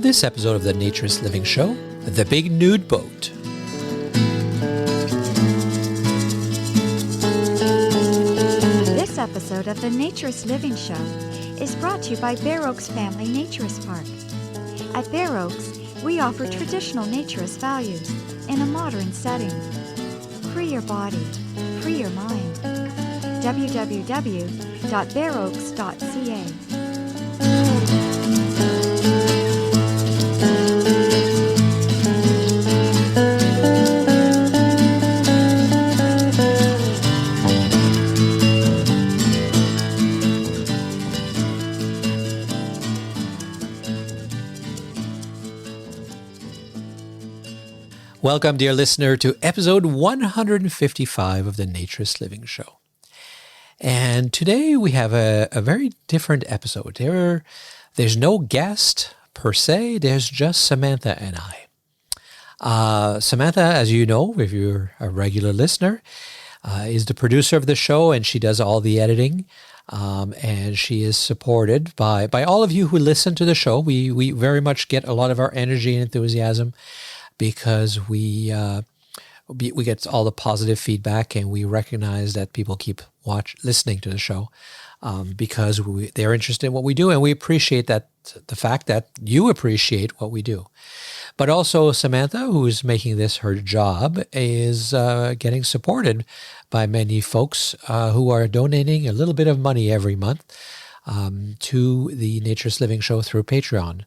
this episode of the Naturist Living Show, the Big Nude Boat. This episode of the Naturist Living Show is brought to you by Bare Oaks Family Naturist Park. At Bare Oaks, we offer traditional naturist values in a modern setting. Free your body, free your mind. www.bareoaks.ca. Welcome, dear listener, to episode 155 of the Naturist Living Show. And today we have a very different episode. There's no guest per se, there's just Samantha and I. Samantha, as you know, if you're a regular listener, is the producer of the show, and she does all the editing. And she is supported by all of you who listen to the show. We very much get a lot of our energy and enthusiasm because we get all the positive feedback, and we recognize that people keep listening to the show because they're interested in what we do, and we appreciate the fact that you appreciate what we do. But also Samantha, who's making this her job, is getting supported by many folks who are donating a little bit of money every month to the Naturist Living Show through Patreon.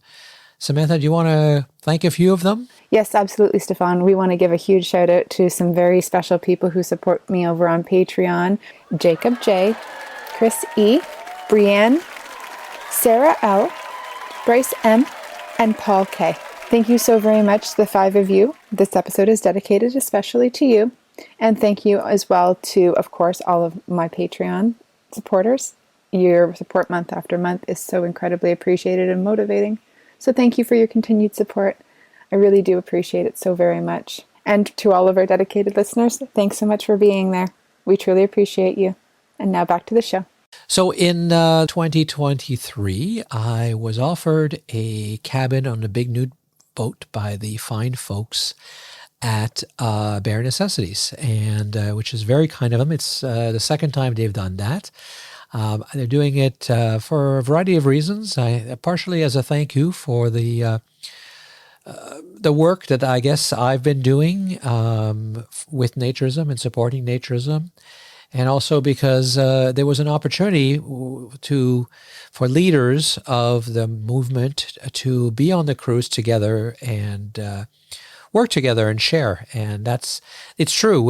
Samantha, do you want to thank a few of them? Yes, absolutely, Stéphane. We want to give a huge shout out to some very special people who support me over on Patreon. Jacob J, Chris E, Brianne, Sarah L, Bryce M, and Paul K. Thank you so very much, the five of you. This episode is dedicated especially to you. And thank you as well to, of course, all of my Patreon supporters. Your support month after month is so incredibly appreciated and motivating. So thank you for your continued support. I really do appreciate it so very much. And to all of our dedicated listeners, thanks so much for being there. We truly appreciate you. And now back to the show. So in 2023, I was offered a cabin on the Big Nude Boat by the fine folks at Bare Necessities, and which is very kind of them. It's the second time they've done that. They're doing it for a variety of reasons. Partially as a thank you for the work that I guess I've been doing with naturism and supporting naturism, and also because there was an opportunity for leaders of the movement to be on the cruise together and work together and share. And it's true.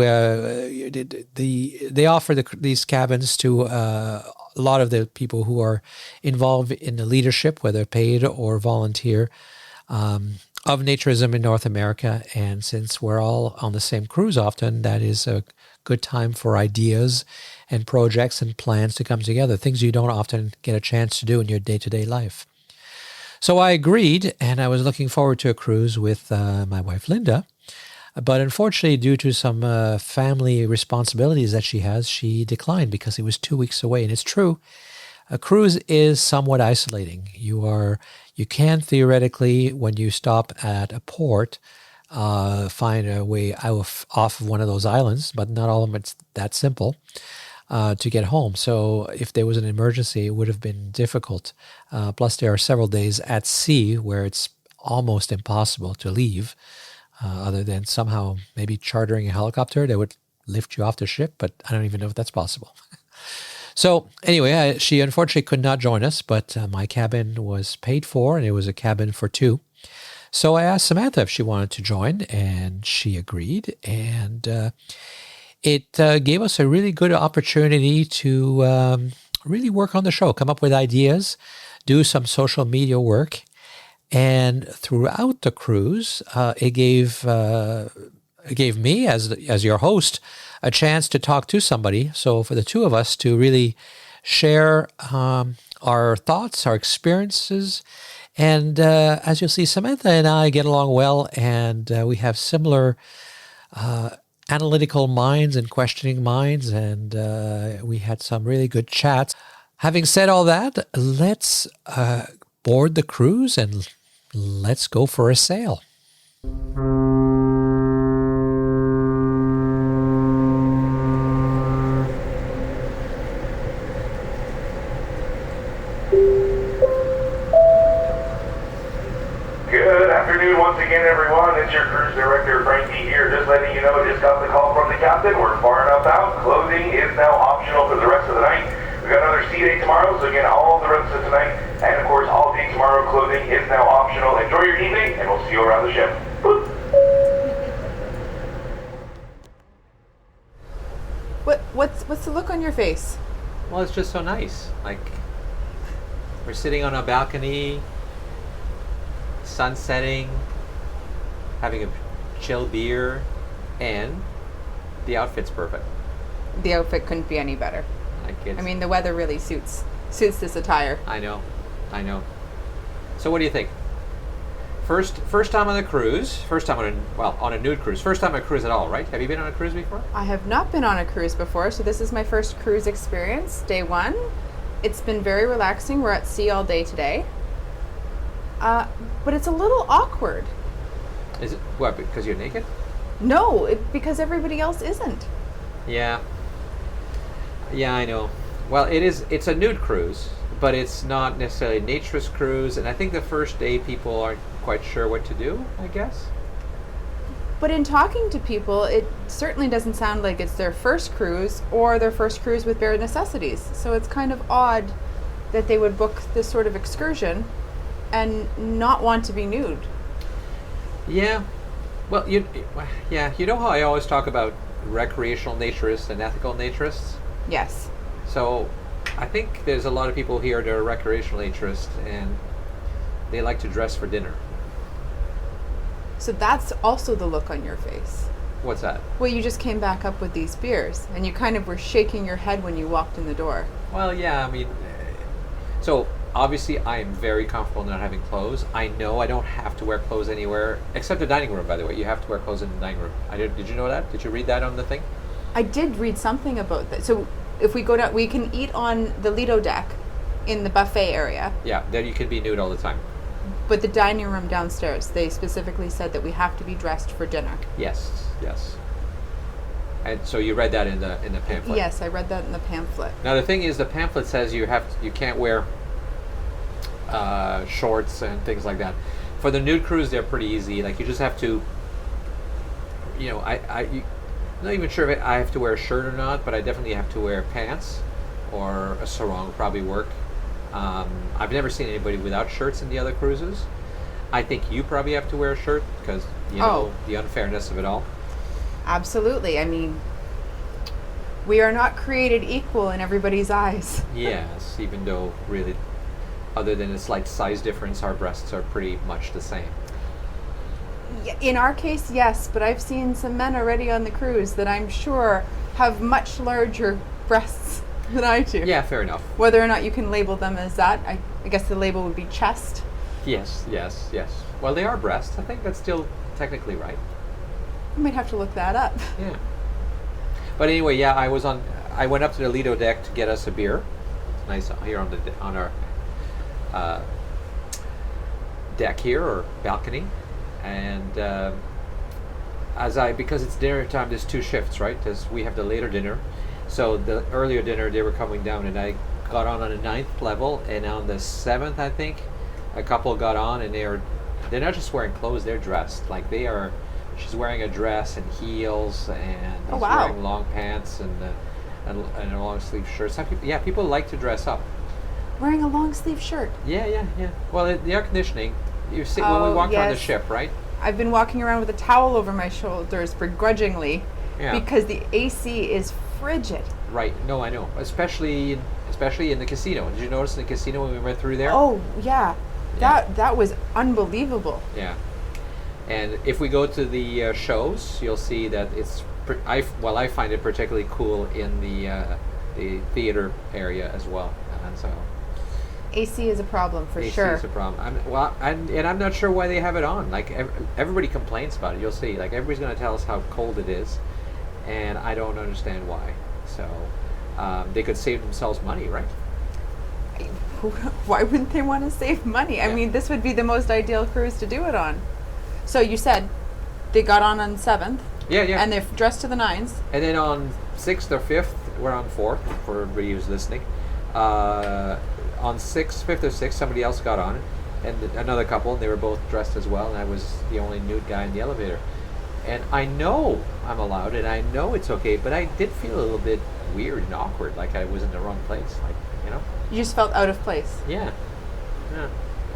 They offer these cabins to a lot of the people who are involved in the leadership, whether paid or volunteer, of naturism in North America. And since we're all on the same cruise often, that is a good time for ideas and projects and plans to come together, things you don't often get a chance to do in your day-to-day life. So I agreed, and I was looking forward to a cruise with my wife, Linda. But unfortunately, due to some family responsibilities that she has, she declined because it was 2 weeks away. And it's true, a cruise is somewhat isolating. You can theoretically, when you stop at a port, find a way off of one of those islands, but not all of them. It's that simple to get home. So if there was an emergency, it would have been difficult. Plus, there are several days at sea where it's almost impossible to leave, other than somehow maybe chartering a helicopter that would lift you off the ship, but I don't even know if that's possible. So anyway, she unfortunately could not join us, but my cabin was paid for, and it was a cabin for two. So I asked Samantha if she wanted to join, and she agreed. And it gave us a really good opportunity to really work on the show, come up with ideas, do some social media work. And throughout the cruise, it gave me, as your host, a chance to talk to somebody. So for the two of us to really share our thoughts, our experiences. And as you'll see, Samantha and I get along well, and we have similar analytical minds and questioning minds, and we had some really good chats. Having said all that, let's board the cruise and let's go for a sail. Good afternoon once again, everyone. It's your cruise director, Frankie, here. Just letting you know, just got the call from the captain. We're far enough out. Clothing is now optional for the rest of the night. We've got another sea day tomorrow, so again, all the rest of tonight, and of course, all day tomorrow, clothing is now optional. Enjoy your evening, and we'll see you around the ship. Boop. What's the look on your face? Well, it's just so nice. Like, we're sitting on a balcony, sun setting, having a chill beer, and the outfit's perfect. The outfit couldn't be any better. Like it's, I mean, the weather really suits this attire. I know. So what do you think? First time on the cruise. First time on a nude cruise. First time on a cruise at all, right? Have you been on a cruise before? I have not been on a cruise before, so this is my first cruise experience, day one. It's been very relaxing. We're at sea all day today. But it's a little awkward. Is it what? Because you're naked? No, because everybody else isn't. Yeah, I know. Well, it's a nude cruise, but it's not necessarily a naturist cruise, and I think the first day people aren't quite sure what to do, I guess. But in talking to people, it certainly doesn't sound like it's their first cruise or their first cruise with Bare Necessities. So it's kind of odd that they would book this sort of excursion and not want to be nude. Yeah. Well, you know how I always talk about recreational naturists and ethical naturists? Yes. So I think there's a lot of people here that are recreational naturists and they like to dress for dinner. So that's also the look on your face. What's that? Well, you just came back up with these beers and you kind of were shaking your head when you walked in the door. Well, yeah, I mean, so obviously I am very comfortable not having clothes. I know I don't have to wear clothes anywhere, except the dining room, by the way. You have to wear clothes in the dining room. Did you know that? Did you read that on the thing? I did read something about that. So if we go down, we can eat on the Lido deck in the buffet area. Yeah, there you can be nude all the time. But the dining room downstairs, they specifically said that we have to be dressed for dinner. Yes. And so you read that in the pamphlet. Yes, I read that in the pamphlet. Now the thing is, the pamphlet says you can't wear shorts and things like that. For the nude cruise, they're pretty easy. Like you just have to, I'm not even sure if I have to wear a shirt or not, but I definitely have to wear pants, or a sarong would probably work. I've never seen anybody without shirts in the other cruises. I think you probably have to wear a shirt because you know the unfairness of it all. Absolutely. I mean, we are not created equal in everybody's eyes. Yes, even though really, other than a slight size difference, our breasts are pretty much the same. In our case, yes, but I've seen some men already on the cruise that I'm sure have much larger breasts than I do. Yeah, fair enough. Whether or not you can label them as that, I guess the label would be chest. Yes. Well, they are breasts. I think that's still technically right. I might have to look that up. Yeah. But anyway, yeah, I went up to the Lido deck to get us a beer. Nice here on our deck here, or balcony. And because it's dinner time, there's two shifts, right? We have the later dinner. So the earlier dinner, they were coming down, and I got on the 9th level, and on the 7th, I think, a couple got on, and they're not just wearing clothes, they're dressed. Like she's wearing a dress and heels, and he's wearing long pants and a long sleeve shirt. People like to dress up. Wearing a long sleeve shirt. Yeah. Well, the air conditioning, you see when we walked on the ship, right? I've been walking around with a towel over my shoulders begrudgingly because the AC is frigid. Right. No, I know. Especially in the casino. Did you notice in the casino when we went through there? Oh, yeah. That was unbelievable. Yeah. And if we go to the shows, you'll see that it's I find it particularly cool in the theater area as well. And so AC is a problem for sure. AC is a problem. I'm not sure why they have it on. Like everybody complains about it. You'll see. Like everybody's going to tell us how cold it is, and I don't understand why. So they could save themselves money, right? why wouldn't they want to save money? I mean, this would be the most ideal cruise to do it on. So you said they got on 7th. Yeah, yeah. And they're dressed to the nines. And then on 6th or 5th, we're on 4th for everybody who's listening. On 5th or 6th, somebody else got on, and another couple, and they were both dressed as well, and I was the only nude guy in the elevator. And I know I'm allowed, and I know it's okay, but I did feel a little bit weird and awkward, like I was in the wrong place, like, you know? You just felt out of place. Yeah. Yeah.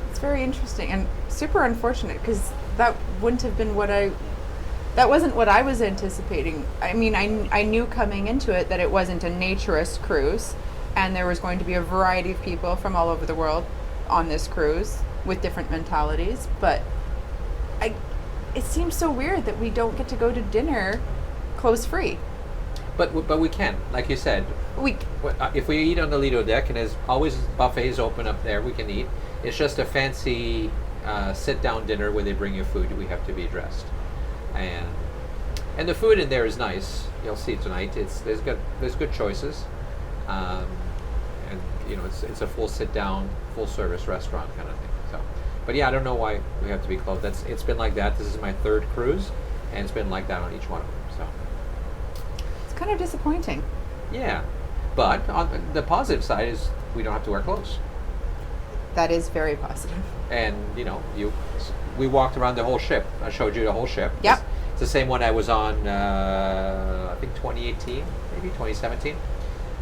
It's very interesting and super unfortunate, because that wouldn't have been that wasn't what I was anticipating. I mean, I knew coming into it that it wasn't a naturist cruise, and there was going to be a variety of people from all over the world on this cruise with different mentalities, but it seems so weird that we don't get to go to dinner clothes free. But we can, like you said. If we eat on the Lido deck, and there's always buffets open up there, we can eat. It's just a fancy sit-down dinner where they bring you food. We have to be dressed, and the food in there is nice. You'll see tonight. There's good choices, and you know it's a full sit-down, full-service restaurant kind of thing. So, but yeah, I don't know why we have to be clothed. It's been like that. This is my 3rd cruise, and it's been like that on each one of them. So it's kind of disappointing. Yeah, but on the positive side is we don't have to wear clothes. That is very positive. And you know, we walked around the whole ship. I showed you the whole ship. Yep. It's the same one I was on. I think 2018, maybe 2017.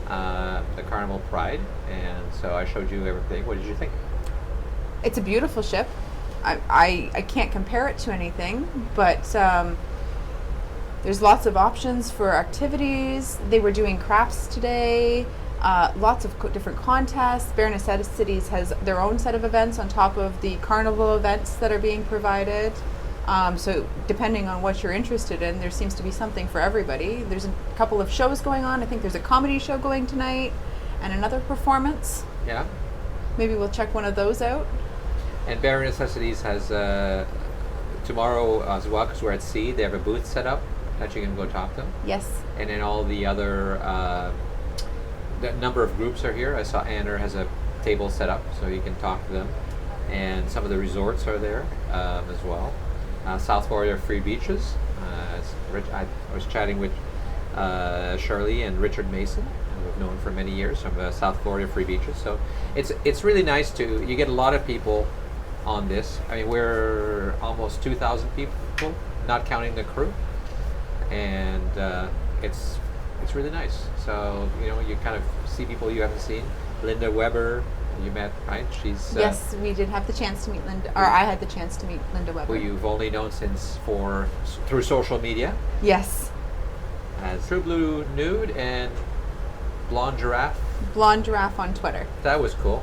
The Carnival Pride, and so I showed you everything. What did you think? It's a beautiful ship. I can't compare it to anything, but there's lots of options for activities. They were doing crafts today. Lots of different contests. Bare Necessities has their own set of events on top of the Carnival events that are being provided. So depending on what you're interested in, there seems to be something for everybody. There's a couple of shows going on. I think there's a comedy show going tonight and another performance. Yeah. Maybe we'll check one of those out. And Bare Necessities has tomorrow as well, because we're at sea, they have a booth set up that you can go talk to them. Yes. And then all the other the number of groups are here. I saw Anner has a table set up, so you can talk to them. And some of the resorts are there as well. South Florida free beaches. I was chatting with Shirley and Richard Mason, who we've known for many years from South Florida free beaches. So it's really nice you get a lot of people on this. I mean, we're almost 2,000 people, not counting the crew, and it's really nice. So you know, you kind of see people you haven't seen. Linda Weber, you met, right? She's yes, we did have the chance to meet Linda, or I had the chance to meet Linda Weber. Who you've only known through social media. Yes. As True Blue Nude and Blonde Giraffe. Blonde Giraffe on Twitter. That was cool.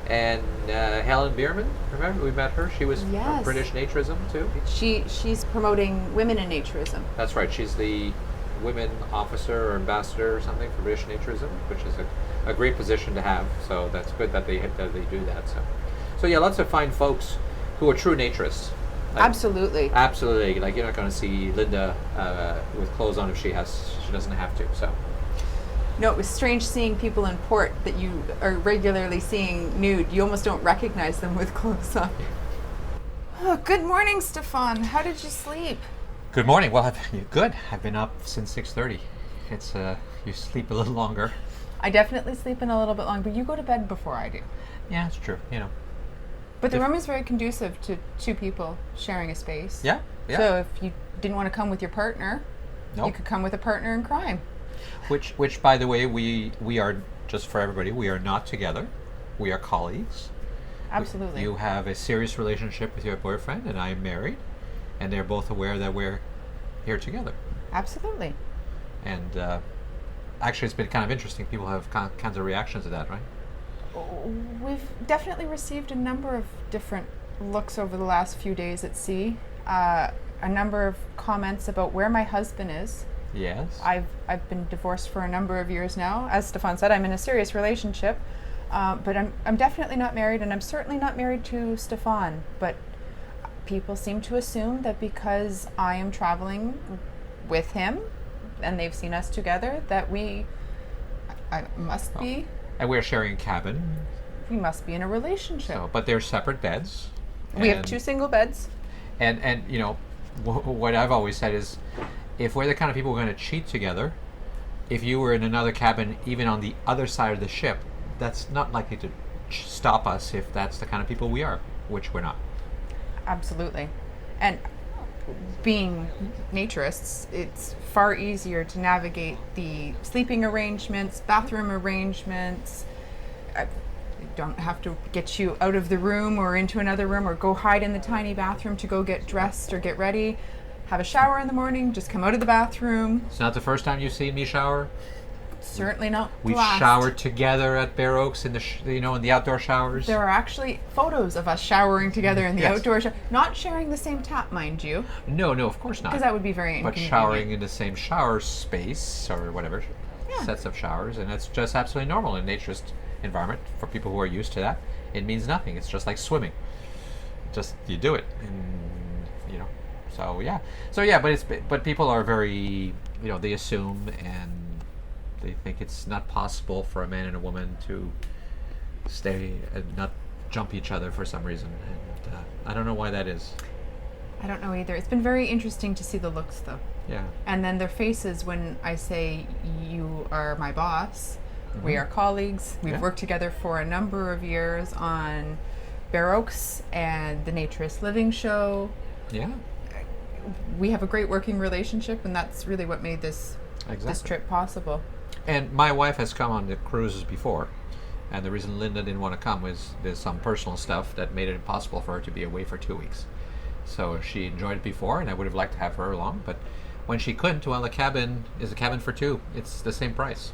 And Helen Bierman, remember we met her? She was from Yes. British Naturism too. She's promoting women in naturism. That's right. She's the women officer or ambassador or something for British Naturism, which is a great position to have. So that's good that they do that. So yeah, lots of fine folks who are true naturists. Like, Absolutely. Absolutely. Like you're not going to see Linda with clothes on if she doesn't have to. So. No, it was strange seeing people in port that you are regularly seeing nude. You almost don't recognize them with clothes on. Oh, good morning, Stéphane. How did you sleep? Good morning. Well, good. I've been up since 6:30. It's you sleep a little longer. I definitely sleep in a little bit longer, but you go to bed before I do. Yeah, it's true. You know. But the room is very conducive to two people sharing a space. Yeah. Yeah. So if you didn't want to come with your partner, Nope. you could come with a partner in crime. Which, by the way, we are, just for everybody, we are not together. We are colleagues. Absolutely. You have a serious relationship with your boyfriend, and I am married, and they're both aware that we're here together. Absolutely. And actually, it's been kind of interesting. People have kinds of reactions to that, right? We've definitely received a number of different looks over the last few days at sea. A number of comments about where my husband is. Yes. I've been divorced for a number of years now. As Stéphane said, I'm in a serious relationship, but I'm definitely not married, and I'm certainly not married to Stéphane. But people seem to assume that because I am traveling with him, and they've seen us together, that I must be. And we're sharing a cabin. we must be in a relationship. So, but they're separate beds. We have 2 single beds. And you know, what I've always said is, if we're the kind of people who are going to cheat together, if you were in another cabin, even on the other side of the ship, that's not likely to stop us if that's the kind of people we are, which we're not. Absolutely. And being naturists, it's far easier to navigate the sleeping arrangements, bathroom arrangements. I don't have to get you out of the room or into another room or go hide in the tiny bathroom to go get dressed or get ready. Have a shower in the morning, just come out of the bathroom. It's not the first time you've seen me shower. Certainly not the We've last. showered together at Bare Oaks in the in the outdoor showers. There are actually photos of us showering together in the Yes. outdoor shower. Not sharing the same tap, mind you, No, of course not. because that would be very But inconvenient. showering in the same shower space or whatever, Yeah. sets of showers, and that's just absolutely normal in a naturist environment for people who are used to that. It means nothing. It's just like swimming. Just you do it, and you know. So yeah. But people are very, they assume and they think it's not possible for a man and a woman to stay and not jump each other for some reason, and I don't know why that is. I don't know either. It's been very interesting to see the looks, though. Yeah. And then their faces when I say, you are my boss, we are colleagues, we've Yeah. worked together for a number of years on Bare Oaks and the Naturist Living Show. Yeah. We have a great working relationship, and that's really what made this Exactly. trip possible. And my wife has come on the cruises before, and the reason Linda didn't want to come was there's some personal stuff that made it impossible for her to be away for 2 weeks. So she enjoyed it before, and I would have liked to have her along, but when she couldn't, well, the cabin is a cabin for 2. It's the same price,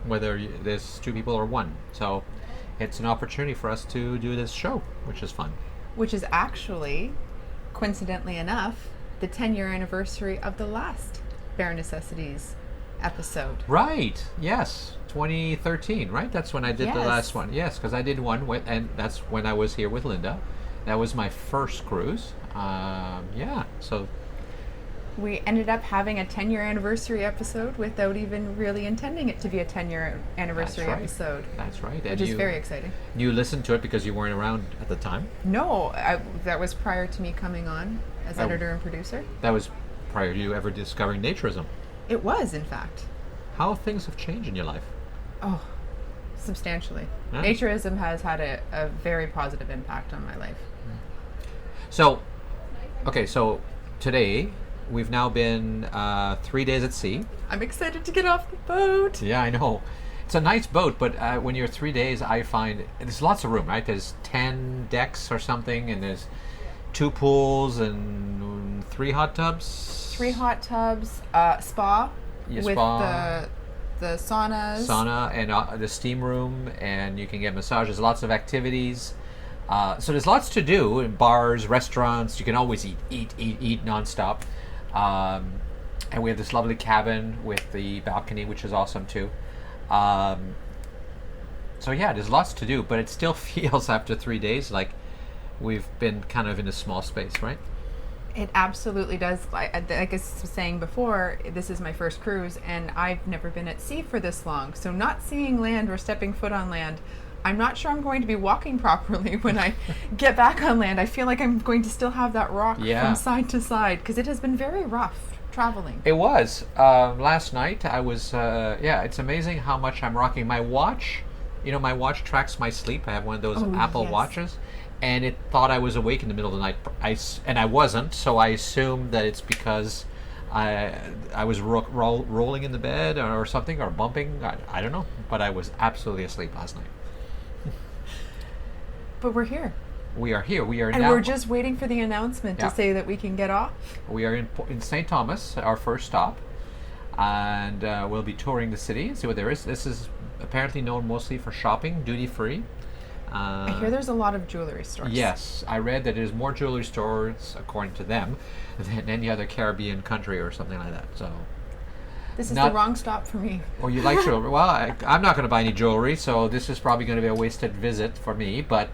whether there's 2 people or 1. So it's an opportunity for us to do this show, which is fun. Which is actually, coincidentally enough, the 10-year anniversary of the last Bare Necessities episode. Right. Yes. 2013, right? That's when I did the Yes. last one. Yes, because I did one, and that's when I was here with Linda. That was my first cruise. Yeah. So We ended up having a 10-year anniversary episode without even really intending it to be a 10-year anniversary That's right. episode, that's right. which is very exciting. You listened to it because you weren't around at the time. No, that was prior to me coming on as Oh. editor and producer. That was prior to you ever discovering naturism. It was, in fact. How things have changed in your life. Oh, substantially. Yeah. Naturism has had a very positive impact on my life. So, okay, so today we've now been 3 days at sea. I'm excited to get off the boat. Yeah, I know. It's a nice boat, but when you're 3 days, I find there's lots of room, right? There's 10 decks or something, and there's 2 pools and 3 hot tubs. 3 hot tubs, spa Yeah, with spa. the saunas. Sauna and the steam room, and you can get massages, lots of activities. So there's lots to do in bars, restaurants. You can always eat nonstop. And we have this lovely cabin with the balcony, which is awesome too. So yeah, there's lots to do, but it still feels after 3 days like we've been kind of in a small space, right? It absolutely does. Like I was saying before, this is my first cruise, and I've never been at sea for this long. So not seeing land or stepping foot on land, I'm not sure I'm going to be walking properly when I get back on land. I feel like I'm going to still have that rock from side to side, because it has been very rough traveling. It was. Last night I was, it's amazing how much I'm rocking. My watch, my watch tracks my sleep. I have one of those Apple Watches. And it thought I was awake in the middle of the night, and I wasn't. So I assumed that it's because I was rolling in the bed or something, or bumping. I don't know, but I was absolutely asleep last night. But we're here. We are here. We are and now. We're just waiting for the announcement to say that we can get off. We are in St. Thomas, our first stop, and we'll be touring the city and see what there is. This is apparently known mostly for shopping, duty free. I hear there's a lot of jewelry stores. Yes, I read that there's more jewelry stores, according to them, than any other Caribbean country or something like that. So this is the wrong stop for me. Or you like jewelry? Well, I'm not going to buy any jewelry, so this is probably going to be a wasted visit for me. But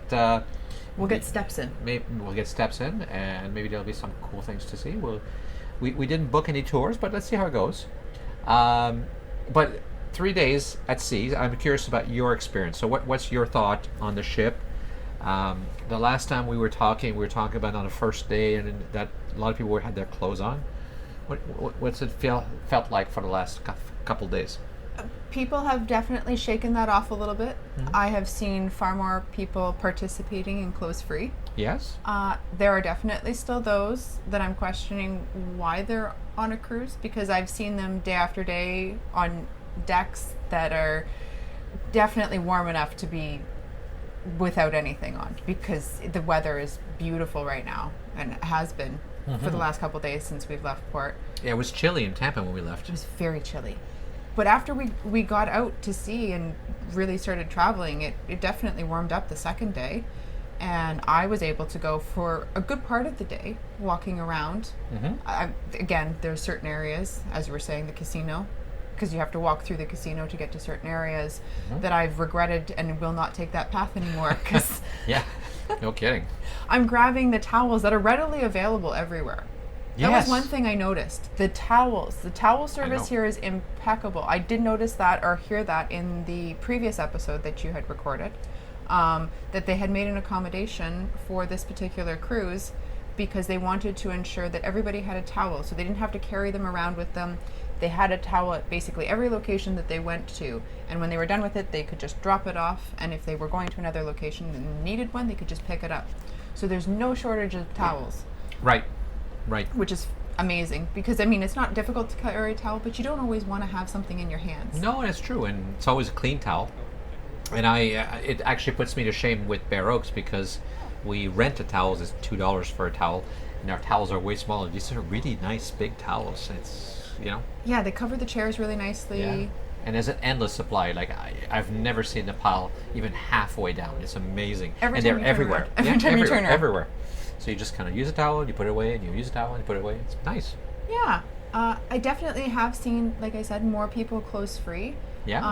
we'll get steps in. Maybe we'll get steps in, and maybe there'll be some cool things to see. We didn't book any tours, but let's see how it goes. But 3 days at sea. I'm curious about your experience. So what's your thought on the ship? The last time we were talking about on the first day, and that a lot of people had their clothes on. What's it felt like for the last couple days? People have definitely shaken that off a little bit. I have seen far more people participating in clothes free. Yes. There are definitely still those that I'm questioning why they're on a cruise, because I've seen them day after day on decks that are definitely warm enough to be without anything on, because the weather is beautiful right now, and it has been for the last couple of days since we've left port. Yeah, it was chilly in Tampa when we left. It was very chilly. But after we got out to sea and really started traveling, it definitely warmed up the second day. And I was able to go for a good part of the day walking around. Again, there's certain areas, as you were saying, the casino, because you have to walk through the casino to get to certain areas that I've regretted and will not take that path anymore. Cause yeah, no kidding. I'm grabbing the towels that are readily available everywhere. That Yes. was one thing I noticed. The towel service here is impeccable. I did notice that or hear that in the previous episode that you had recorded, that they had made an accommodation for this particular cruise because they wanted to ensure that everybody had a towel, so they didn't have to carry them around with them. They had a towel at basically every location that they went to, and when they were done with it, they could just drop it off, and if they were going to another location and needed one, they could just pick it up. So there's no shortage of towels. Right. Which is amazing, because I mean, it's not difficult to carry a towel, but you don't always want to have something in your hands. No, that's true, and it's always a clean towel. And it actually puts me to shame with Bare Oaks, because we rent the towels. It's $2 for a towel, and our towels are way smaller. These are really nice big towels. It's, Yeah, they cover the chairs really nicely. Yeah. And there's an endless supply. Like I've never seen the pile even halfway down. It's amazing. Every and time they're you turn everywhere. around. Every time you turn around. Everywhere. So you just kind of use a towel, you put it away, and you use a towel, and you put it away. It's nice. Yeah. I definitely have seen, like I said, more people clothes free. Yeah.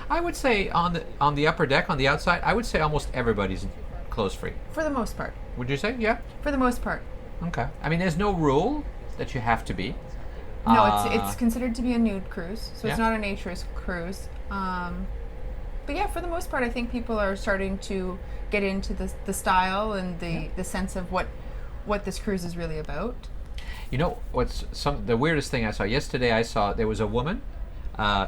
I would say on the upper deck, on the outside, I would say almost everybody's clothes free. For the most part. Would you say? Yeah. For the most part. Okay. I mean, there's no rule that you have to be. No, it's considered to be a nude cruise, so Yeah. it's not a naturist cruise. But yeah, for the most part, I think people are starting to get into the style and the sense of what this cruise is really about. You know what's the weirdest thing I saw yesterday? I saw there was a woman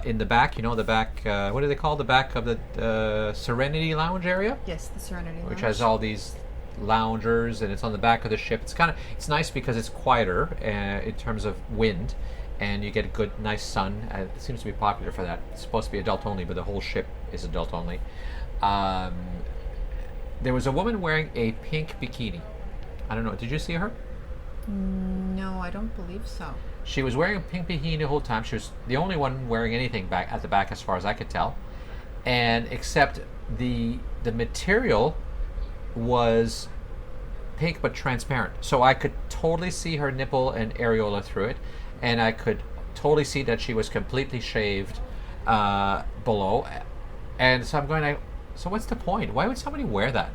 in the back. You know, the back. What do they call the back of the Serenity Lounge area? Yes, the Serenity Lounge. Which has all these loungers, and it's on the back of the ship. It's nice because it's quieter in terms of wind, and you get a good, nice sun. It seems to be popular for that. It's supposed to be adult only, but the whole ship is adult only. There was a woman wearing a pink bikini. I don't know. Did you see her? No, I don't believe so. She was wearing a pink bikini the whole time. She was the only one wearing anything back at the back, as far as I could tell. And except the material was pink but transparent, so I could totally see her nipple and areola through it, and I could totally see that she was completely shaved below. And so I'm going, so what's the point? Why would somebody wear that?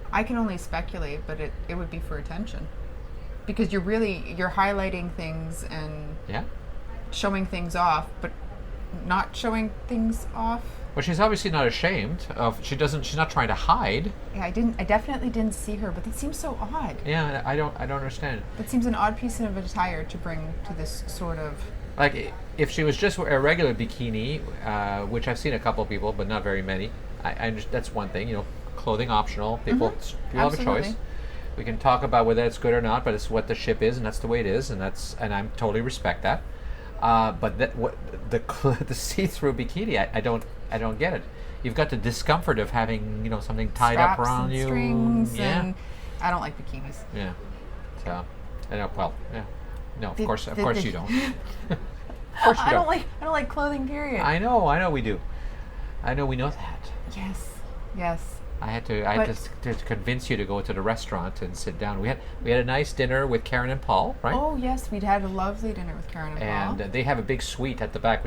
I can only speculate, but it would be for attention, because you're highlighting things and showing things off, but not showing things off. Well, she's obviously not ashamed of. She's not trying to hide. Yeah, I definitely didn't see her, but that seems so odd. Yeah, I don't understand. That seems an odd piece of attire to bring to this sort of. Like, if she was just a regular bikini, which I've seen a couple of people, but not very many. That's one thing, clothing optional. People have a choice. We can talk about whether it's good or not, but it's what the ship is, and that's the way it is, and I totally respect that. But the see-through bikini, I don't get it. You've got the discomfort of having something tied straps up around and you. Strings and I don't like bikinis. Yeah. So, no, of course you don't. Of course you don't. I don't like clothing. Period. I know we do. I know we know that. Yes. I had to convince you to go to the restaurant and sit down. We had a nice dinner with Karen and Paul, right? Oh yes, we'd had a lovely dinner with Karen and Paul. And they have a big suite at the back,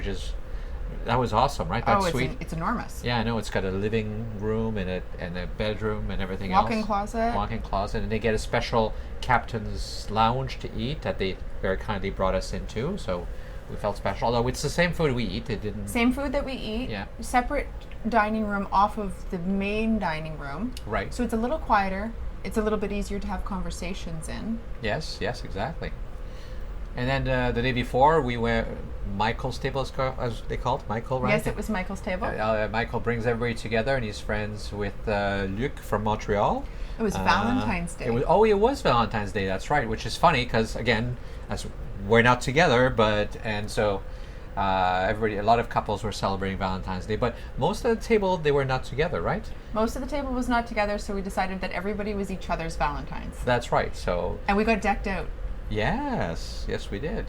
that was awesome, right? That suite. It's enormous. Yeah, I know. It's got a living room and a bedroom and everything else. Walk-in closet, and they get a special captain's lounge to eat that they very kindly brought us into. So we felt special. Although it's the same food we eat, it didn't. Same food that we eat. Yeah. Separate dining room off of the main dining room. Right. So it's a little quieter. It's a little bit easier to have conversations in. Yes, exactly. And then the day before, we were Michael's table, as they called Michael, right? Yes, it was Michael's table. Michael brings everybody together, and he's friends with Luc from Montreal. It was Valentine's Day. It was Valentine's Day. That's right, which is funny because again, we're not together, so everybody, a lot of couples were celebrating Valentine's Day, but most of the table they were not together, right? Most of the table was not together, so we decided that everybody was each other's Valentines. That's right. So. And we got decked out. Yes, we did.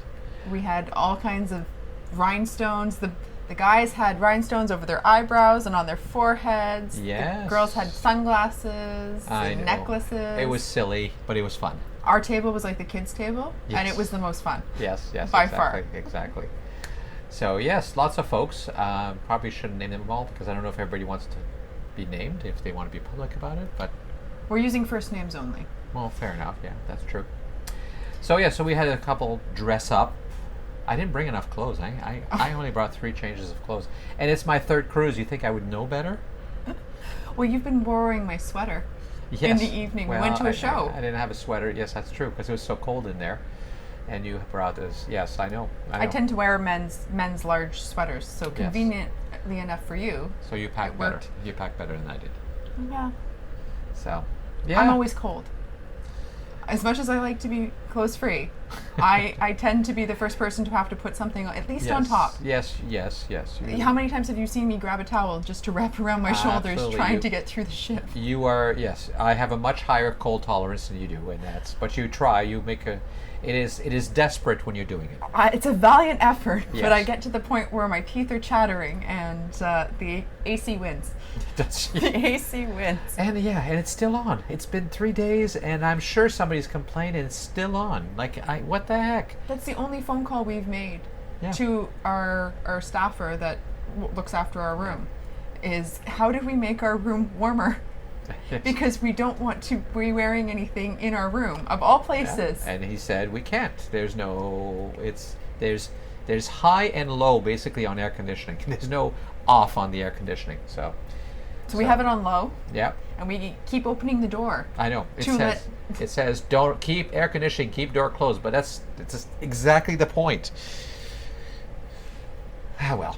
We had all kinds of rhinestones. The guys had rhinestones over their eyebrows and on their foreheads. Yes. The girls had sunglasses and necklaces. It was silly, but it was fun. Our table was like the kids' table, and it was the most fun. Yes, by far. Exactly. So yes, lots of folks. Probably shouldn't name them all because I don't know if everybody wants to be named, if they want to be public about it. But we're using first names only. Well, fair enough. Yeah, that's true. So so we had a couple dress up. I didn't bring enough clothes. I only brought 3 changes of clothes, and it's my 3rd cruise. You think I would know better? Well, you've been borrowing my sweater in the evening. Well, we went to a show. I didn't have a sweater. Yes, that's true because it was so cold in there. And you brought this. Yes, I know. I tend to wear men's large sweaters, so conveniently enough for you. So you packed better. You packed better than I did. Yeah. So, yeah. I'm always cold. As much as I like to be clothes free, I tend to be the first person to have to put something at least on top. Yes. How many times have you seen me grab a towel just to wrap around my shoulders trying to get through the ship? You are, yes. I have a much higher cold tolerance than you do, and but you try. You make it is desperate when you're doing it. It's a valiant effort, yes. But I get to the point where my teeth are chattering and the AC wins. The AC wins. And it's still on. It's been 3 days, and I'm sure somebody's complained, and it's still on. What the heck? That's the only phone call we've made to our staffer that looks after our room. Is how do we make our room warmer? Because we don't want to be wearing anything in our room, of all places. Yeah. And he said we can't. There's high and low basically on air conditioning. There's no off on the air conditioning. So we have it on low. Yeah. And we keep opening the door. I know. It says don't keep air conditioning, keep door closed, but that's exactly the point. Well.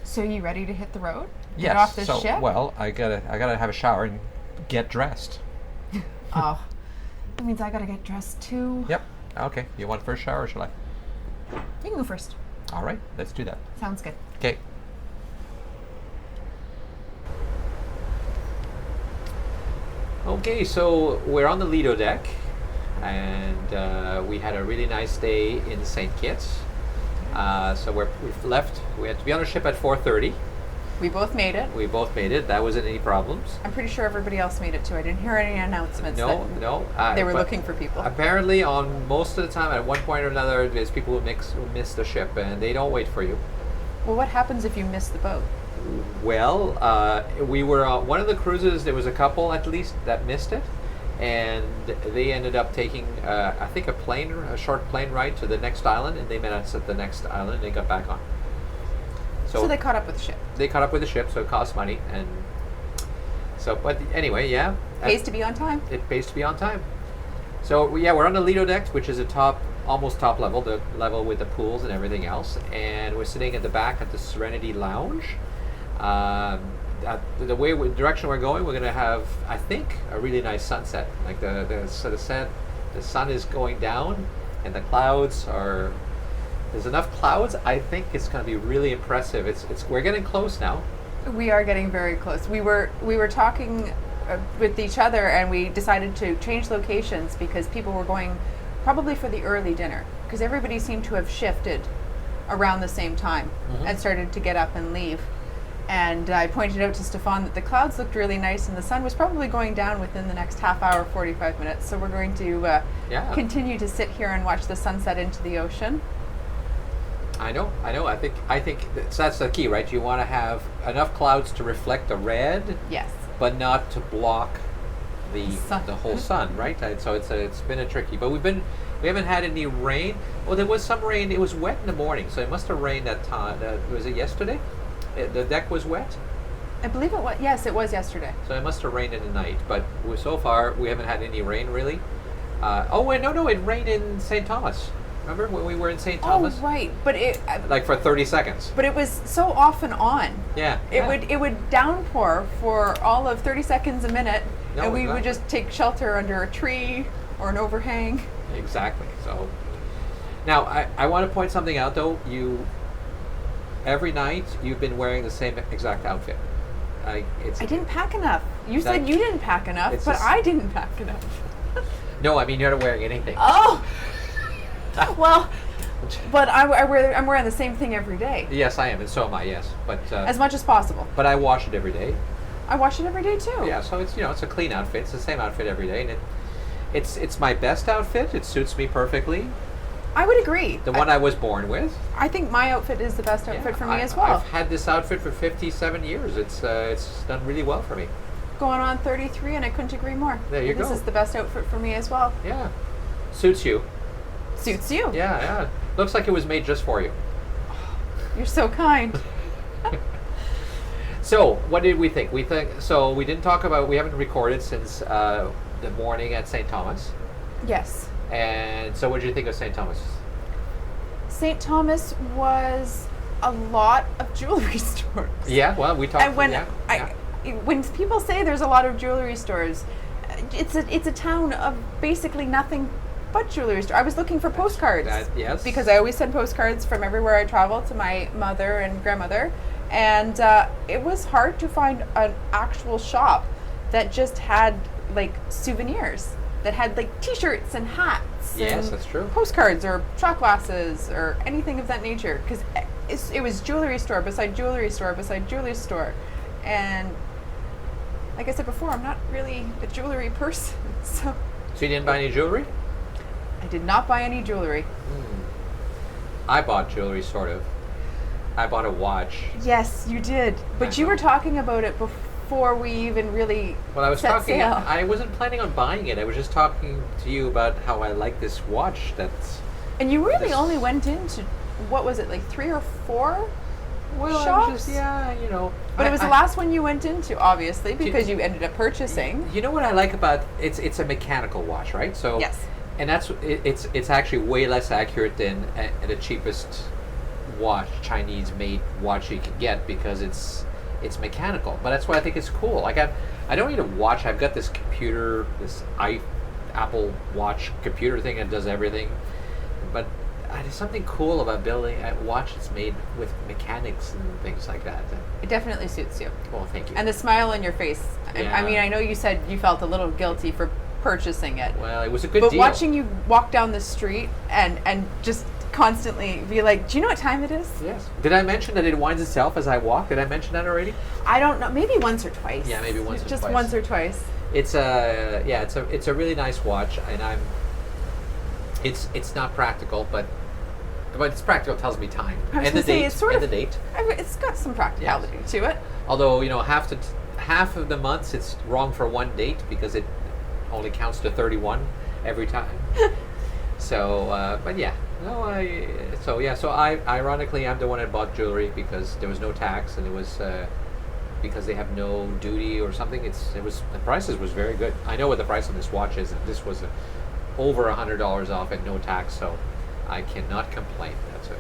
So you ready to hit the road? Yes. Get off this ship? Well, I gotta have a shower and get dressed. Oh, that means I gotta get dressed too. Yep. Okay. You want first shower, or shall I? You can go first. All right. Let's do that. Sounds good. Okay. Okay, so we're on the Lido deck, and we had a really nice day in St. Kitts. So we've left. We had to be on the ship at 4:30. We both made it. That wasn't any problems. I'm pretty sure everybody else made it too. I didn't hear any announcements. No. They were looking for people. Apparently, on most of the time, at one point or another, there's people who miss the ship, and they don't wait for you. Well, what happens if you miss the boat? Well, we were on one of the cruises. There was a couple at least that missed it, and they ended up taking, I think, a short plane ride to the next island, and they met us at the next island, and they got back on. So they caught up with the ship. They caught up with the ship, so it costs money, and so. But anyway, yeah. Pays to be on time. It pays to be on time. So we're on the Lido deck, which is almost top level, the level with the pools and everything else, and we're sitting at the back at the Serenity Lounge. The direction we're going, we're going to have, I think, a really nice sunset. Like the sun is going down, and the clouds are. There's enough clouds. I think it's going to be really impressive. We're getting close now. We are getting very close. We were talking with each other, and we decided to change locations because people were going probably for the early dinner, because everybody seemed to have shifted around the same time and started to get up and leave. And I pointed out to Stéphane that the clouds looked really nice, and the sun was probably going down within the next half hour, 45 minutes. So we're going to continue to sit here and watch the sunset into the ocean. I know. I think that's the key, right? You want to have enough clouds to reflect the red, yes, but not to block the whole sun, right? So it's been a tricky, but we've been We haven't had any rain. Well, there was some rain. It was wet in the morning, so it must have rained that time. Was it yesterday? The deck was wet? I believe it was. Yes, it was yesterday. So it must have rained in the night. But so far, we haven't had any rain, really. Oh, wait, no, it rained in St. Thomas. Remember when we were in St. Thomas? Oh, right. But it... Like for 30 seconds. But it was so off and on. Yeah. It would downpour for all of 30 seconds a minute, No, and we exactly. would just take shelter under a tree or an overhang. Exactly. So now I want to point something out, though. Every night you've been wearing the same exact outfit. I didn't pack enough. You said you didn't pack enough, but I didn't pack enough. No, I mean you're not wearing anything. Oh! Well, but I'm wearing the same thing every day. Yes, I am, and so am I. Yes, but As much as possible. but I wash it every day. I wash it every day too. Yeah, so it's it's a clean outfit. It's the same outfit every day, and it's my best outfit. It suits me perfectly. I would agree. The one I was born with. I think my outfit is the best outfit for me as well. I've had this outfit for 57 years. It's done really well for me. Going on 33, and I couldn't agree more. There you This go. is the best outfit for me as well. Yeah, suits you. Suits you. Yeah. Looks like it was made just for you. You're so kind. So, what did we think? We didn't talk about. We haven't recorded since the morning at St. Thomas. Yes. And so, what did you think of St. Thomas? St. Thomas was a lot of jewelry stores. Yeah, well, we talked. And when people say there's a lot of jewelry stores, it's a town of basically nothing but jewelry store. I was looking for postcards. Yes. Because I always send postcards from everywhere I travel to my mother and grandmother, and it was hard to find an actual shop that just had like souvenirs, that had like T-shirts and hats. Yes, and that's true. Postcards or shot glasses or anything of that nature, because it was jewelry store beside jewelry store beside jewelry store, and like I said before, I'm not really a jewelry person, so So you didn't buy any jewelry? I did not buy any jewelry. I bought jewelry, sort of. I bought a watch. Yes, you did, but you were talking about it before we even really Well, I was set talking. sail. I wasn't planning on buying it. I was just talking to you about how I like this watch. And you really this- only went into, what was it, like 3 or 4 Well, I shops? was just, But it was the last one you went into, obviously, because you ended up purchasing. You know what I like about it's a mechanical watch, right? So Yes. and it's actually way less accurate than the cheapest Chinese made watch you can get, because it's mechanical. But that's why I think it's cool. Like I don't need a watch. I've got this computer, this Apple Watch computer thing that does everything. But there's something cool about building a watch that's made with mechanics and things like that. It definitely suits you. Well, thank you. And the smile on your face. Yeah. I mean, I know you said you felt a little guilty for purchasing it. Well, it was a good But deal. watching you walk down the street and just constantly be like, do you know what time it is? Yes. Did I mention that it winds itself as I walk? Did I mention that already? I don't know. Maybe once or twice. Yeah, maybe once or Just twice. once or twice. It's a really nice watch, and it's not practical, but it's practical. It tells me time I was and the gonna say, date it's sort and of- the date. It's got some practicality to it. Although half of the months it's wrong for one date, because it only counts to 31 every time. So, but yeah, no, ironically, I'm the one that bought jewelry because there was no tax, and it was because they have no duty or something. The prices was very good. I know what the price of this watch is, and this was over $100 off and no tax, so I cannot complain. That's a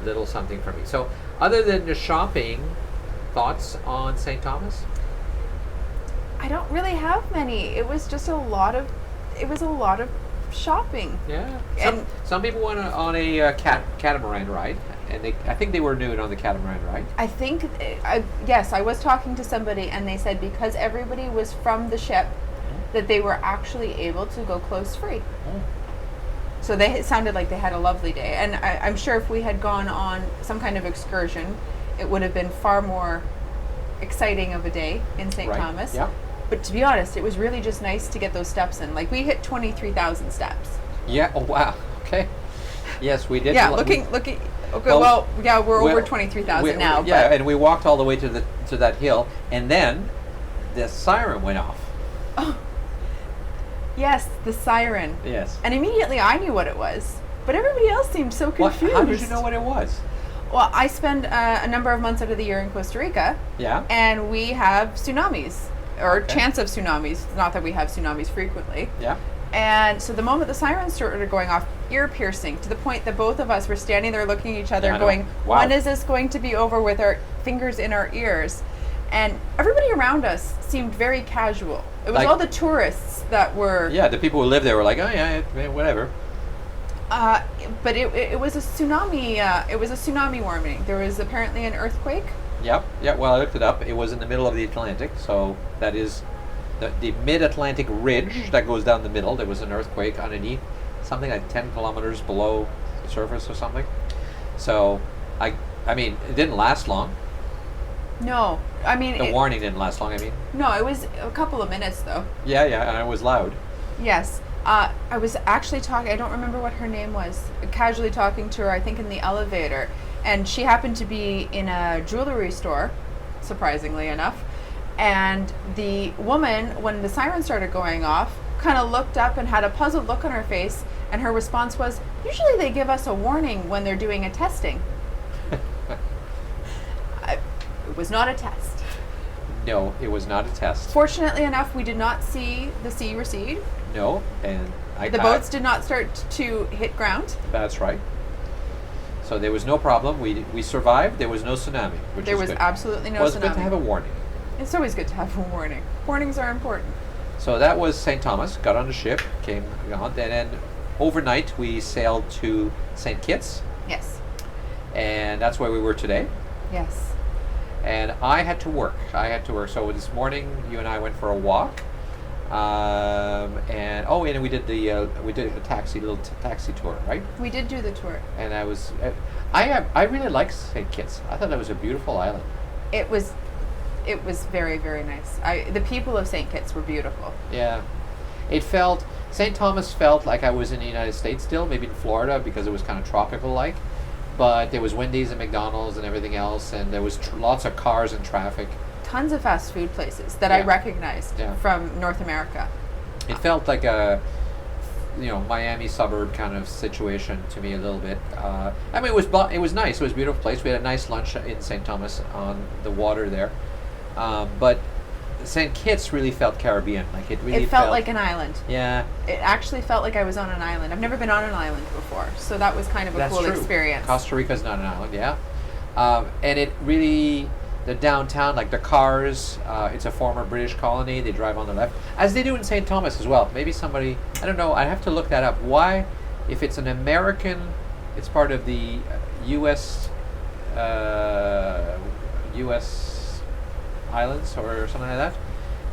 little something for me. So, other than the shopping, thoughts on St. Thomas? I don't really have many. It was just a lot of shopping. Yeah. And- Some people went on a catamaran ride, and I think they were nude on the catamaran ride. I think, yes, I was talking to somebody and they said because everybody was from the ship, that they were actually able to go clothes free. So it sounded like they had a lovely day. And I'm sure if we had gone on some kind of excursion, it would have been far more exciting of a day in St. Right. Thomas. Yeah. But to be honest, it was really just nice to get those steps in. Like, we hit 23,000 steps. Yeah. Oh wow. Okay. Yes, we did. Yeah, looking. Okay. Well, We're over well, 23,000 now. Yeah, but and we walked all the way to that hill, and then the siren went off. Yes, the siren. Yes. And immediately I knew what it was, but everybody else seemed so confused. How did you know what it was? Well, I spend a number of months out of the year in Costa Rica. Yeah. And we have tsunamis, or chance of tsunamis. Not that we have tsunamis frequently. Yeah. And so the moment the sirens started going off, ear piercing, to the point that both of us were standing there looking at each other going, wow. When is this going to be over, with our fingers in our ears? And everybody around us seemed very casual. It was Like- all the tourists that were... Yeah, the people who live there were like, oh yeah, whatever. But it was a tsunami. It was a tsunami warning. There was apparently an earthquake. Yep. Yeah. Well, I looked it up. It was in the middle of the Atlantic, so that is the mid-Atlantic ridge that goes down the middle. There was an earthquake underneath, something like 10 kilometers below the surface or something. So, I mean, it didn't last long. No, I mean The warning didn't last long. I mean. No, it was a couple of minutes though. Yeah, and it was loud. Yes. I was actually talking, I don't remember what her name was, casually talking to her, I think in the elevator, and she happened to be in a jewelry store, surprisingly enough, and the woman, when the siren started going off, kind of looked up and had a puzzled look on her face, and her response was, usually they give us a warning when they're doing a testing. It was not a test. No, it was not a test. Fortunately enough, we did not see the sea recede. No, and The boats did not start to hit ground. That's right. So there was no problem. We survived. There was no tsunami, which There is was good. absolutely no Well, it's tsunami. good to have a warning. It's always good to have a warning. Warnings are important. So that was St. Thomas. Got on the ship, came on, and then overnight we sailed to St. Kitts, Yes. and that's where we were today. Yes. And I had to work. So this morning, you and I went for a walk, and we did a taxi tour, right? We did do the tour. And I really liked St. Kitts. I thought that was a beautiful island. It was very, very nice. The people of St. Kitts were beautiful. Yeah, St. Thomas felt like I was in the United States still, maybe in Florida because it was kind of tropical like. But there was Wendy's and McDonald's and everything else, and there was lots of cars and traffic. Tons of fast food places that I recognized from North America. It felt like a, Miami suburb kind of situation to me a little bit. I mean, it was nice. It was a beautiful place. We had a nice lunch in St. Thomas on the water there, but St. Kitts really felt Caribbean. Like it really felt like an island. Yeah. It actually felt like I was on an island. I've never been on an island before, so that was kind of a cool experience. Costa Rica's not an island, yeah. And it really, the downtown, like the cars, it's a former British colony. They drive on the left, as they do in St. Thomas as well. Maybe somebody, I don't know. I'd have to look that up. Why, if it's an American, it's part of the U.S. Islands or something like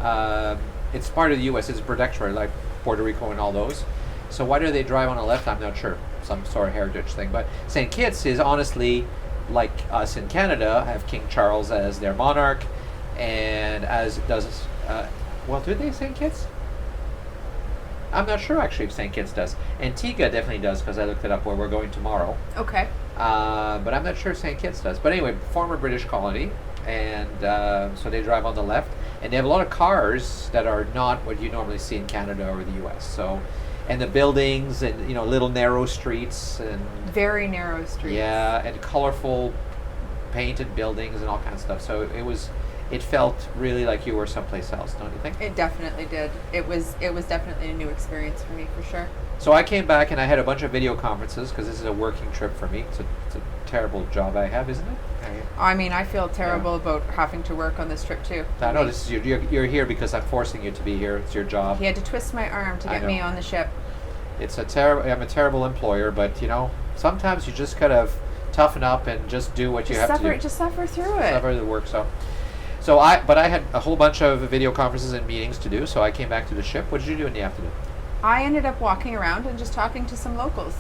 that. It's part of the U.S. It's protectorate, like Puerto Rico and all those. So why do they drive on the left? I'm not sure. Some sort of heritage thing. But St. Kitts is honestly, like us in Canada, have King Charles as their monarch, and as does, do they St. Kitts? I'm not sure actually if St. Kitts does. Antigua definitely does because I looked it up where we're going tomorrow. Okay. But I'm not sure if St. Kitts does. But anyway, former British colony. And so they drive on the left, and they have a lot of cars that are not what you normally see in Canada or the U.S. So, and the buildings and little narrow streets and very narrow streets. Yeah, and colorful painted buildings and all kinds of stuff. So it felt really like you were someplace else, don't you think? It definitely did. It was definitely a new experience for me, for sure. So I came back and I had a bunch of video conferences because this is a working trip for me. It's a terrible job I have, isn't it? I mean, I feel terrible about having to work on this trip too. I know this is you're here because I'm forcing you to be here. It's your job. He had to twist my arm to get me on the ship. I'm a terrible employer, but sometimes you just gotta toughen up and just do what you have to do. Just suffer through it. Suffer the work. So I had a whole bunch of video conferences and meetings to do. So I came back to the ship. What did you do in the afternoon? I ended up walking around and just talking to some locals.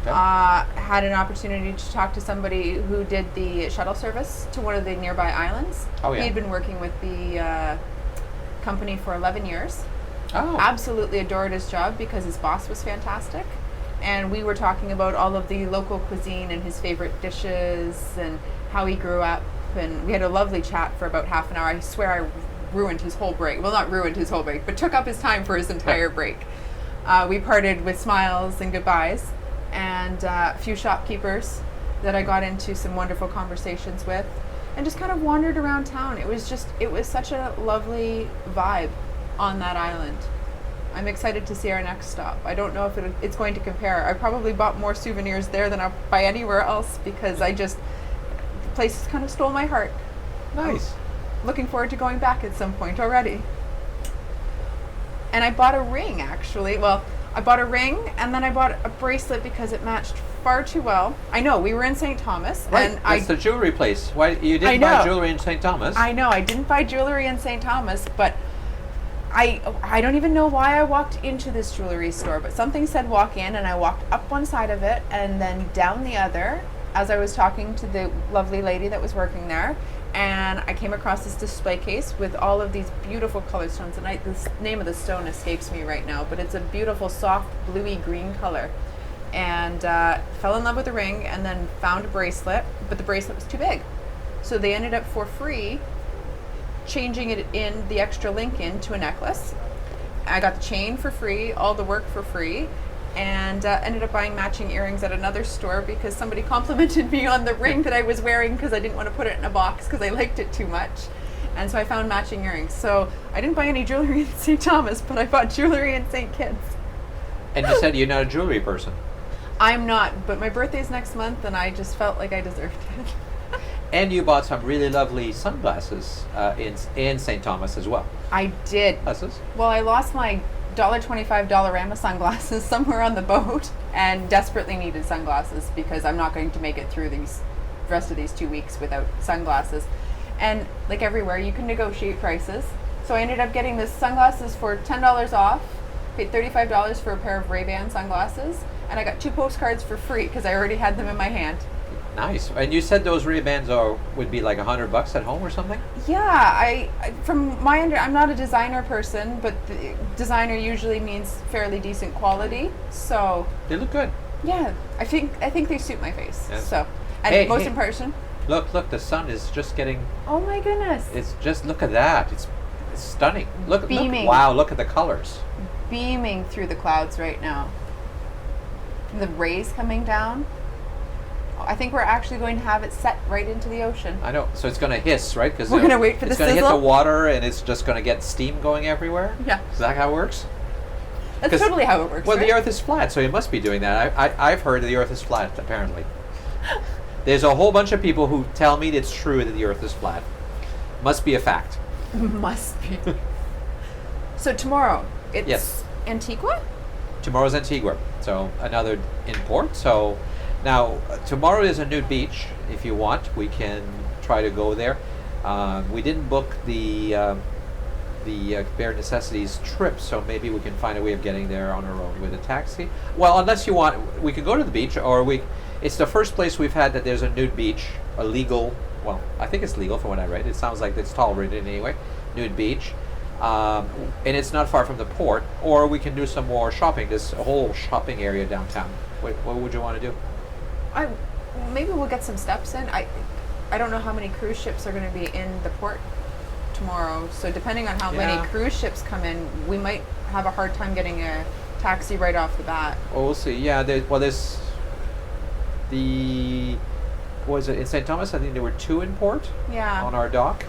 Okay. Had an opportunity to talk to somebody who did the shuttle service to one of the nearby islands. Oh, yeah. He'd been working with the company for 11 years. Oh. Absolutely adored his job because his boss was fantastic. And we were talking about all of the local cuisine and his favorite dishes and how he grew up. And we had a lovely chat for about half an hour. I swear I ruined his whole break. Well, not ruined his whole break, but took up his time for his entire break. We parted with smiles and goodbyes, and a few shopkeepers that I got into some wonderful conversations with, and just kind of wandered around town. It was such a lovely vibe on that island. I'm excited to see our next stop. I don't know if it's going to compare. I probably bought more souvenirs there than I'll buy anywhere else, because the place kind of stole my heart. Nice. I'm looking forward to going back at some point already. And I bought a ring, actually. Well, I bought a ring, and then I bought a bracelet because it matched far too well. I know, we were in St. Thomas. Right, and that's the jewelry place. Why you didn't buy jewelry in St. Thomas? I know, I didn't buy jewelry in St. Thomas, but I don't even know why I walked into this jewelry store, but something said walk in, and I walked up one side of it and then down the other as I was talking to the lovely lady that was working there. And I came across this display case with all of these beautiful color stones. And the name of the stone escapes me right now, but it's a beautiful soft bluey green color. And fell in love with the ring, and then found a bracelet, but the bracelet was too big. So they ended up for free changing it in the extra link into a necklace. I got the chain for free, all the work for free, and ended up buying matching earrings at another store because somebody complimented me on the ring that I was wearing because I didn't want to put it in a box because I liked it too much. And so I found matching earrings. So I didn't buy any jewelry in St. Thomas, but I bought jewelry in St. Kitts. And you said you're not a jewelry person. I'm not, but my birthday's next month and I just felt like I deserved it. And you bought some really lovely sunglasses in St. Thomas as well. I did. Glasses? Well, I lost my $25 Dollarama sunglasses somewhere on the boat, and desperately needed sunglasses because I'm not going to make it through the rest of these 2 weeks without sunglasses. And like everywhere, you can negotiate prices. So I ended up getting the sunglasses for $10 off, paid $35 for a pair of Ray-Ban sunglasses, and I got 2 postcards for free because I already had them in my hand. Nice. And you said those Ray-Bans would be like $100 at home or something? Yeah, I from my I'm not a designer person, but the designer usually means fairly decent quality. So They look good. yeah, I think they suit my face. Yeah. So, and Hey, most hey. important. Look, the sun is just getting, Oh my goodness, it's just, look at that. It's stunning. Look, Beaming. wow, look at the colors. beaming through the clouds right now. The rays coming down. I think we're actually going to have it set right into the ocean. I know. So it's going to hiss, right? Because We're gonna wait for the It's going to hit sizzle? the water, and it's just going to get steam going everywhere. Yeah, Is that how it works? that's 'Cause- totally how it works. Well, right? the Earth is flat, so it must be doing that. I've heard the Earth is flat, apparently. There's a whole bunch of people who tell me it's true that the Earth is flat. Must be a fact. Must be. So tomorrow, it's Yes. Antigua? Tomorrow's Antigua, so another in port. So now tomorrow is a nude beach. If you want, we can try to go there. We didn't book the Bare Necessities trip, so maybe we can find a way of getting there on our own with a taxi. Well, unless you want, we could go to the beach, or it's the first place we've had that there's a nude beach, a legal. Well, I think it's legal from what I read. It sounds like it's tolerated anyway. Nude beach. And it's not far from the port, or we can do some more shopping. There's a whole shopping area downtown. What would you want to do? Maybe we'll get some steps in. I don't know how many cruise ships are going to be in the port tomorrow. So depending on how many Yeah. cruise ships come in, we might have a hard time getting a taxi right off the bat. Well, we'll see. Yeah, there's was it in St. Thomas? I think there were 2 in port Yeah. on our dock.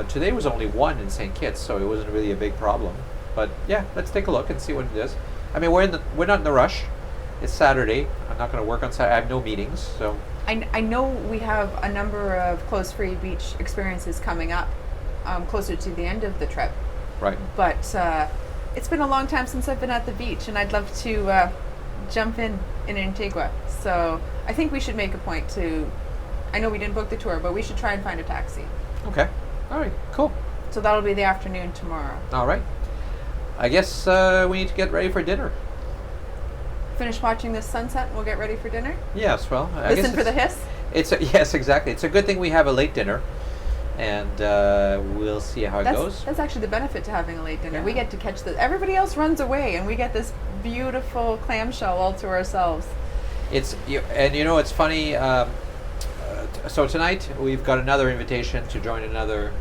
Today was only 1 in St. Kitts, so it wasn't really a big problem. But yeah, let's take a look and see what it is. I mean, we're not in the rush. It's Saturday. I'm not going to work on Saturday. I have no meetings, so. I know we have a number of clothes-free beach experiences coming up closer to the end of the trip. Right. But it's been a long time since I've been at the beach, and I'd love to jump in Antigua. So I think we should make a point to, I know we didn't book the tour, but we should try and find a taxi. Okay. All right. Cool. So that'll be the afternoon tomorrow. All right. I guess we need to get ready for dinner. Finish watching this sunset and we'll get ready for dinner. Yes. Well, I Listen guess for the hiss. yes, exactly. It's a good thing we have a late dinner, and we'll see how it goes. That's actually the benefit to having a late dinner. Yeah. We get to catch everybody else runs away and we get this beautiful clamshell all to ourselves. It's funny. So tonight we've got another invitation to join another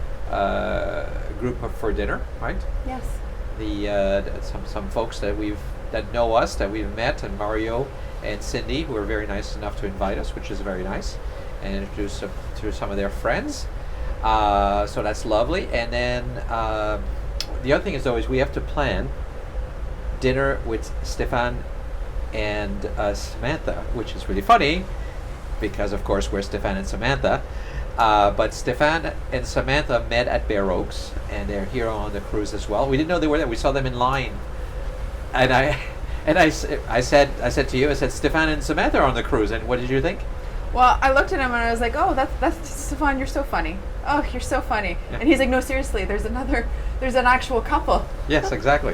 group for dinner, right? Yes. some folks that know us, that we've met, and Mario and Cindy, who were very nice enough to invite us, which is very nice, and introduce us to some of their friends. So that's lovely. And then the other thing is always we have to plan dinner with Stéphane and Samantha, which is really funny because, of course, we're Stéphane and Samantha. But Stéphane and Samantha met at Bare Oaks, and they're here on the cruise as well. We didn't know they were there. We saw them in line, and I said to you, I said, Stéphane and Samantha are on the cruise, and what did you think? Well, I looked at him and I was like, oh, that's Stéphane, you're so funny. Oh, you're so funny. Yeah. And he's like, no, seriously, there's an actual couple. Yes, exactly.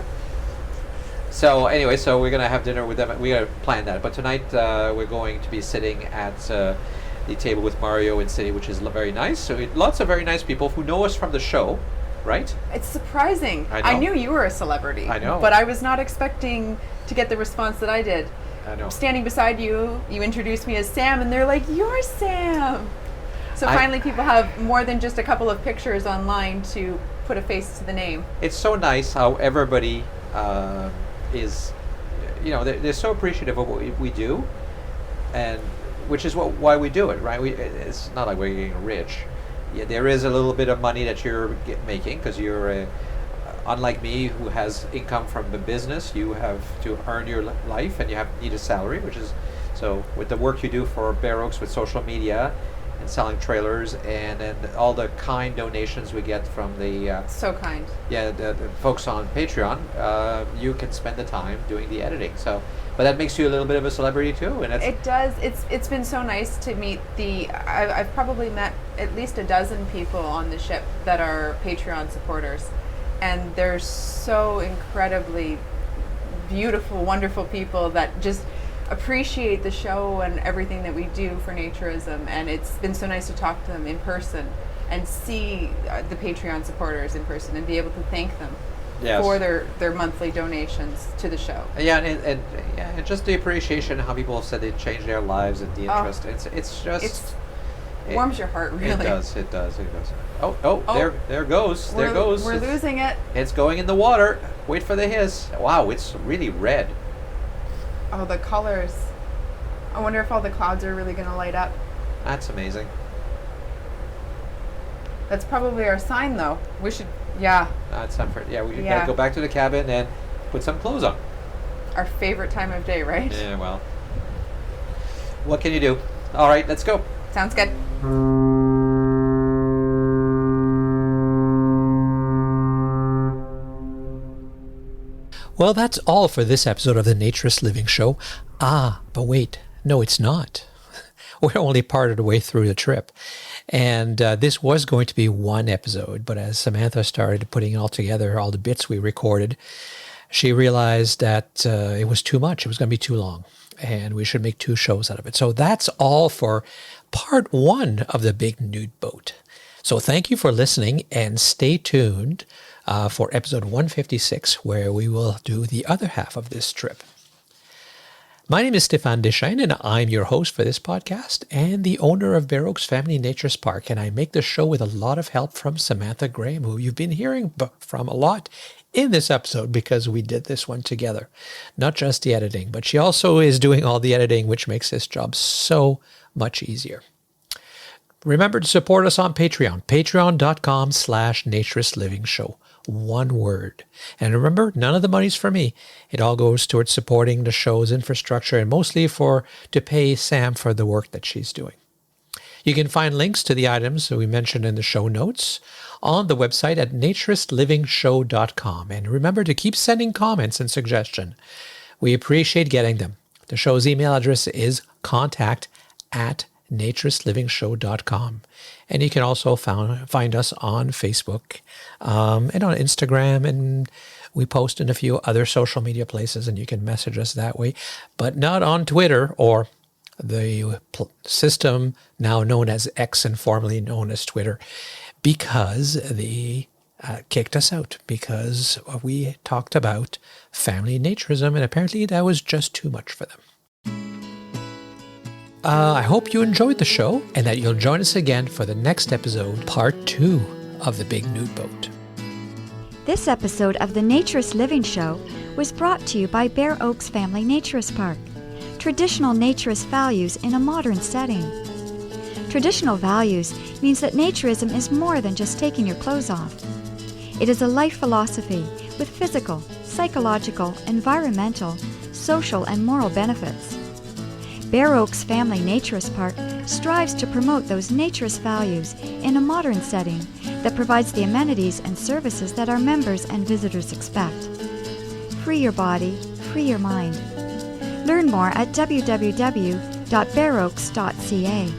So anyway, so we're going to have dinner with them. We're going to plan that. But tonight we're going to be sitting at the table with Mario and Cindy, which is very nice. So lots of very nice people who know us from the show, right? It's surprising. I know. I knew you were a celebrity. I know. But I was not expecting to get the response that I did. I know. Standing beside you, you introduced me as Sam, and they're like, you're Sam. So finally people have more than just a couple of pictures online to put a face to the name. It's so nice how everybody is, they're so appreciative of what we do, and which is why we do it, right? It's not like we're getting rich. Yeah, there is a little bit of money that you're making because you're unlike me, who has income from the business. You have to earn your life, and you need a salary, which is so with the work you do for Bare Oaks with social media and selling trailers, and then all the kind donations we get from the so kind. Yeah, the folks on Patreon. You can spend the time doing the editing. So, but that makes you a little bit of a celebrity too, and it does. It's been so nice to meet I've probably met at least a dozen people on the ship that are Patreon supporters, and they're so incredibly beautiful, wonderful people that just appreciate the show and everything that we do for naturism. And it's been so nice to talk to them in person and see the Patreon supporters in person and be able to thank them for their monthly donations to the show. Yeah, and just the appreciation, how people have said they changed their lives, and the interest. It warms your heart, really. It does. Oh. There goes. We're losing it. It's going in the water. Wait for the hiss. Wow, it's really red. Oh, the colors. I wonder if all the clouds are really going to light up. That's amazing. That's probably our sign, though. We should, yeah. That's time for, we gotta go back to the cabin and put some clothes on. Our favorite time of day, right? Yeah, well. What can you do? All right, let's go. Sounds good. Well, that's all for this episode of the Naturist Living Show. But wait, no, it's not. We're only part of the way through the trip. And this was going to be one episode, but as Samantha started putting it all together, all the bits we recorded, she realized that it was too much. It was going to be too long, and we should make 2 shows out of it. So that's all for part 1 of the Big Nude Boat. So thank you for listening, and stay tuned for episode 156, where we will do the other half of this trip. My name is Stéphane Deschênes, and I'm your host for this podcast and the owner of Bare Oaks Family Naturist Park. And I make the show with a lot of help from Samantha Graham, who you've been hearing from a lot in this episode because we did this one together. Not just the editing, but she also is doing all the editing, which makes this job so much easier. Remember to support us on Patreon, patreon.com/Naturist Living Show. One word. And remember, none of the money's for me. It all goes towards supporting the show's infrastructure and mostly to pay Sam for the work that she's doing. You can find links to the items that we mentioned in the show notes on the website at naturistlivingshow.com. And remember to keep sending comments and suggestions. We appreciate getting them. The show's email address is contact@naturistlivingshow.com. And you can also find us on Facebook and on Instagram, and we post in a few other social media places, and you can message us that way, but not on Twitter or the system now known as X and formerly known as Twitter, because they kicked us out because we talked about family naturism, and apparently that was just too much for them. I hope you enjoyed the show and that you'll join us again for the next episode, part 2 of the Big Nude Boat. This episode of the Naturist Living Show was brought to you by Bare Oaks Family Naturist Park. Traditional naturist values in a modern setting. Traditional values means that naturism is more than just taking your clothes off. It is a life philosophy with physical, psychological, environmental, social, and moral benefits. Bare Oaks Family Naturist Park strives to promote those naturist values in a modern setting that provides the amenities and services that our members and visitors expect. Free your body, free your mind. Learn more at www.bareoaks.ca.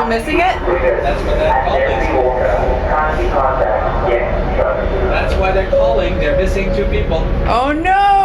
Missing it? That's what they're calling. That's why they're calling. They're missing 2 people. Oh no!